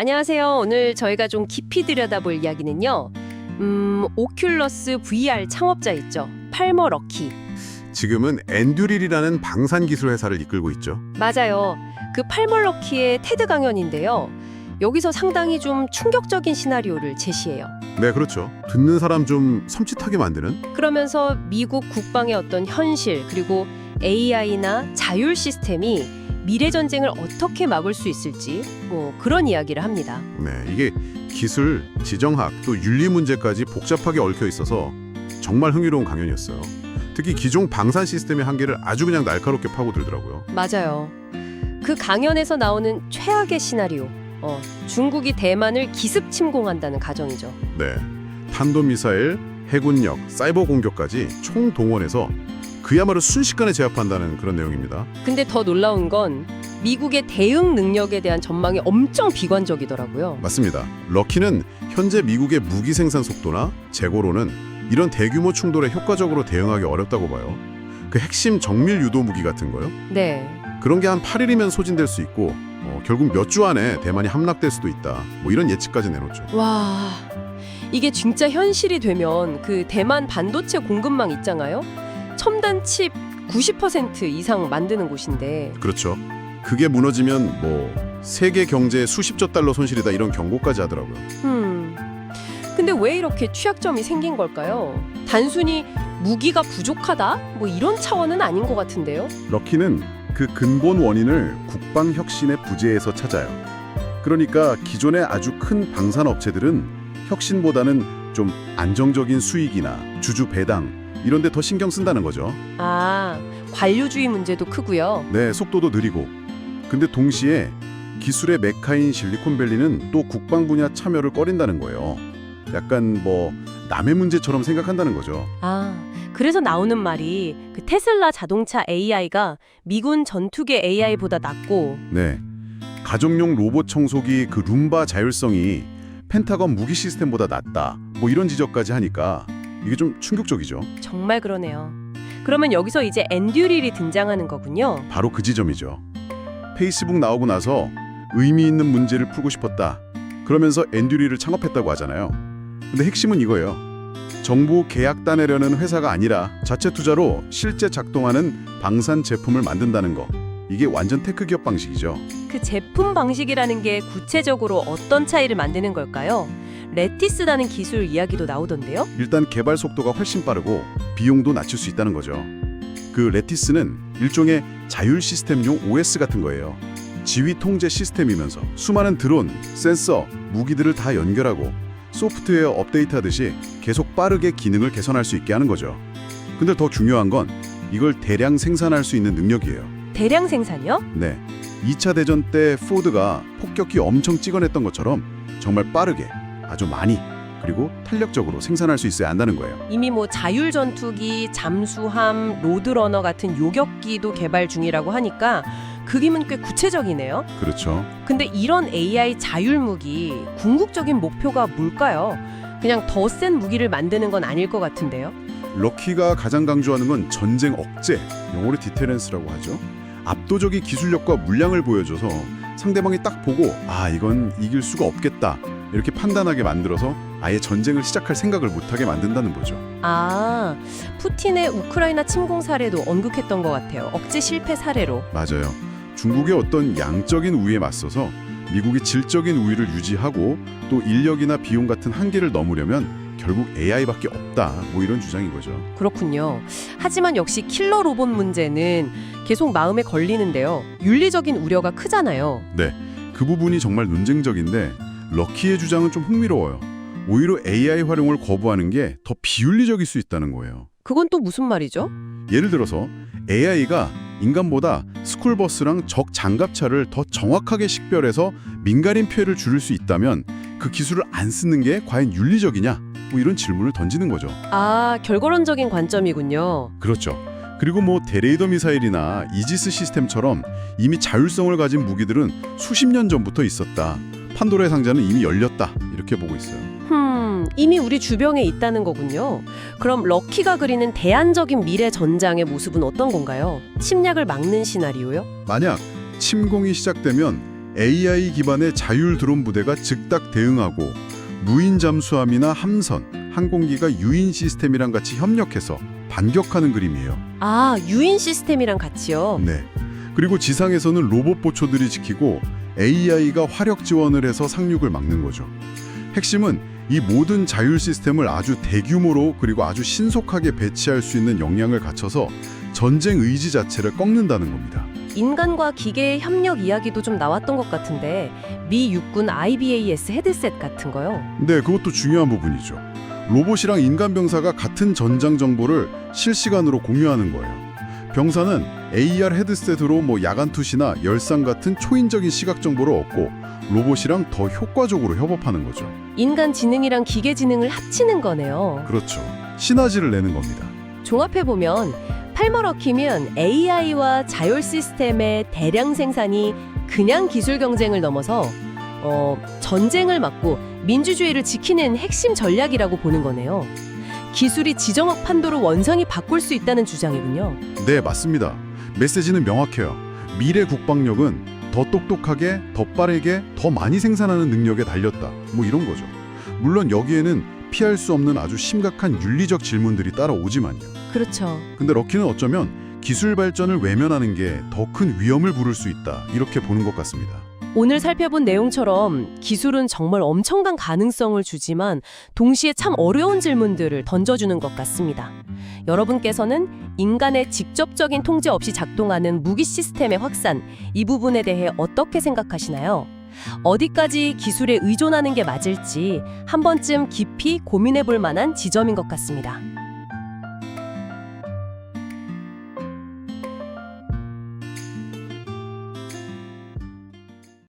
안녕하세요. 오늘 저희가 좀 깊이 들여다볼 이야기는요. 오큘러스 VR 창업자 있죠. 팔머 럭키. 지금은 엔듀릴이라는 방산 기술 회사를 이끌고 있죠. 맞아요. 그 팔머 럭키의 테드 강연인데요. 여기서 상당히 좀 충격적인 시나리오를 제시해요. 네, 그렇죠. 듣는 사람 좀 섬찟하게 만드는? 그러면서 미국 국방의 어떤 현실 그리고 AI나 자율 시스템이 미래 전쟁을 어떻게 막을 수 있을지 그런 이야기를 합니다. 네, 이게 기술, 지정학, 또 윤리 문제까지 복잡하게 얽혀 있어서 정말 흥미로운 강연이었어요. 특히 기존 방산 시스템의 한계를 아주 그냥 날카롭게 파고들더라고요. 맞아요. 그 강연에서 나오는 최악의 시나리오. 중국이 대만을 기습 침공한다는 가정이죠. 네, 탄도미사일, 해군력, 사이버 공격까지 총동원해서 그야말로 순식간에 제압한다는 그런 내용입니다. 근데 더 놀라운 건 미국의 대응 능력에 대한 전망이 엄청 비관적이더라고요. 맞습니다. 럭키는 현재 미국의 무기 생산 속도나 재고로는 이런 대규모 충돌에 효과적으로 대응하기 어렵다고 봐요. 그 핵심 정밀 유도 무기 같은 거요? 네. 그런 게 한 8일이면 소진될 수 있고 결국 몇 주 안에 대만이 함락될 수도 있다. 이런 예측까지 내놓죠. 와, 이게 진짜 현실이 되면 그 대만 반도체 공급망 있잖아요. 첨단 칩 90% 이상 만드는 곳인데. 그렇죠. 그게 무너지면 세계 경제에 수십조 달러 손실이다 이런 경고까지 하더라고요. 근데 왜 이렇게 취약점이 생긴 걸까요? 단순히 무기가 부족하다? 이런 차원은 아닌 것 같은데요. 럭키는 그 근본 원인을 국방혁신의 부재에서 찾아요. 그러니까 기존의 아주 큰 방산 업체들은 혁신보다는 좀 안정적인 수익이나 주주 배당 이런 데 더 신경 쓴다는 거죠. 아, 관료주의 문제도 크고요. 네, 속도도 느리고. 근데 동시에 기술의 메카인 실리콘밸리는 또 국방 분야 참여를 꺼린다는 거예요. 약간 남의 문제처럼 생각한다는 거죠. 아, 그래서 나오는 말이 그 테슬라 자동차 AI가 미군 전투기 AI보다 낫고. 네, 가정용 로봇 청소기 그 룸바 자율성이 펜타건 무기 시스템보다 낫다. 이런 지적까지 하니까 이게 좀 충격적이죠. 정말 그러네요. 그러면 여기서 이제 엔듀릴이 등장하는 거군요. 바로 그 지점이죠. 페이스북 나오고 나서 의미 있는 문제를 풀고 싶었다. 그러면서 엔듀릴을 창업했다고 하잖아요. 근데 핵심은 이거예요. 정부 계약 따내려는 회사가 아니라 자체 투자로 실제 작동하는 방산 제품을 만든다는 거. 이게 완전 테크 기업 방식이죠. 그 제품 방식이라는 게 구체적으로 어떤 차이를 만드는 걸까요? 레티스라는 기술 이야기도 나오던데요. 일단 개발 속도가 훨씬 빠르고 비용도 낮출 수 있다는 거죠. 그 레티스는 일종의 자율 시스템용 OS 같은 거예요. 지휘 통제 시스템이면서 수많은 드론, 센서, 무기들을 다 연결하고 소프트웨어 업데이트하듯이 계속 빠르게 기능을 개선할 수 있게 하는 거죠. 근데 더 중요한 건 이걸 대량 생산할 수 있는 능력이에요. 대량 생산이요? 네, 2차 대전 때 포드가 폭격기 엄청 찍어냈던 것처럼 정말 빠르게 아주 많이 그리고 탄력적으로 생산할 수 있어야 한다는 거예요. 이미 자율 전투기, 잠수함, 로드러너 같은 요격기도 개발 중이라고 하니까 그 힘은 꽤 구체적이네요. 그렇죠. 근데 이런 AI 자율 무기 궁극적인 목표가 뭘까요? 그냥 더 센 무기를 만드는 건 아닐 것 같은데요. 럭키가 가장 강조하는 건 전쟁 억제, 영어로 디테렌스라고 하죠. 압도적인 기술력과 물량을 보여줘서 상대방이 딱 보고 이건 이길 수가 없겠다 이렇게 판단하게 만들어서 아예 전쟁을 시작할 생각을 못하게 만든다는 거죠. 아, 푸틴의 우크라이나 침공 사례도 언급했던 것 같아요. 억제 실패 사례로. 맞아요. 중국의 어떤 양적인 우위에 맞서서 미국이 질적인 우위를 유지하고 또 인력이나 비용 같은 한계를 넘으려면 결국 AI밖에 없다. 이런 주장인 거죠. 그렇군요. 하지만 역시 킬러 로봇 문제는 계속 마음에 걸리는데요. 윤리적인 우려가 크잖아요. 네, 그 부분이 정말 논쟁적인데 럭키의 주장은 좀 흥미로워요. 오히려 AI 활용을 거부하는 게 더 비윤리적일 수 있다는 거예요. 그건 또 무슨 말이죠? 예를 들어서 AI가 인간보다 스쿨버스랑 적 장갑차를 더 정확하게 식별해서 민간인 피해를 줄일 수 있다면 그 기술을 안 쓰는 게 과연 윤리적이냐? 이런 질문을 던지는 거죠. 아, 결과론적인 관점이군요. 그렇죠. 그리고 대레이더 미사일이나 이지스 시스템처럼 이미 자율성을 가진 무기들은 수십 년 전부터 있었다. 판도라의 상자는 이미 열렸다. 이렇게 보고 있어요. 이미 우리 주변에 있다는 거군요. 그럼 럭키가 그리는 대안적인 미래 전장의 모습은 어떤 건가요? 침략을 막는 시나리오요? 만약 침공이 시작되면 AI 기반의 자율 드론 부대가 즉각 대응하고 무인 잠수함이나 함선, 항공기가 유인 시스템이랑 같이 협력해서 반격하는 그림이에요. 아, 유인 시스템이랑 같이요? 네. 그리고 지상에서는 로봇 보초들이 지키고 AI가 화력 지원을 해서 상륙을 막는 거죠. 핵심은 이 모든 자율 시스템을 아주 대규모로 그리고 아주 신속하게 배치할 수 있는 역량을 갖춰서 전쟁 의지 자체를 꺾는다는 겁니다. 인간과 기계의 협력 이야기도 좀 나왔던 것 같은데 미 육군 IBAS 헤드셋 같은 거요? 네, 그것도 중요한 부분이죠. 로봇이랑 인간 병사가 같은 전장 정보를 실시간으로 공유하는 거예요. 병사는 AR 헤드셋으로 야간 투시나 열상 같은 초인적인 시각 정보를 얻고 로봇이랑 더 효과적으로 협업하는 거죠. 인간 지능이랑 기계 지능을 합치는 거네요. 그렇죠. 시너지를 내는 겁니다. 종합해보면 팔머럭키면 AI와 자율 시스템의 대량 생산이 그냥 기술 경쟁을 넘어서 전쟁을 막고 민주주의를 지키는 핵심 전략이라고 보는 거네요. 기술이 지정학 판도로 원상이 바꿀 수 있다는 주장이군요. 네, 맞습니다. 메시지는 명확해요. 미래 국방력은 더 똑똑하게, 더 빠르게, 더 많이 생산하는 능력에 달렸다. 이런 거죠. 물론 여기에는 피할 수 없는 아주 심각한 윤리적 질문들이 따라오지만요. 그렇죠. 근데 럭키는 어쩌면 기술 발전을 외면하는 게 더 큰 위험을 부를 수 있다. 이렇게 보는 것 같습니다. 오늘 살펴본 내용처럼 기술은 정말 엄청난 가능성을 주지만 동시에 참 어려운 질문들을 던져주는 것 같습니다. 여러분께서는 인간의 직접적인 통제 없이 작동하는 무기 시스템의 확산, 이 부분에 대해 어떻게 생각하시나요? 어디까지 기술에 의존하는 게 맞을지 한 번쯤 깊이 고민해 볼 만한 지점인 것 같습니다.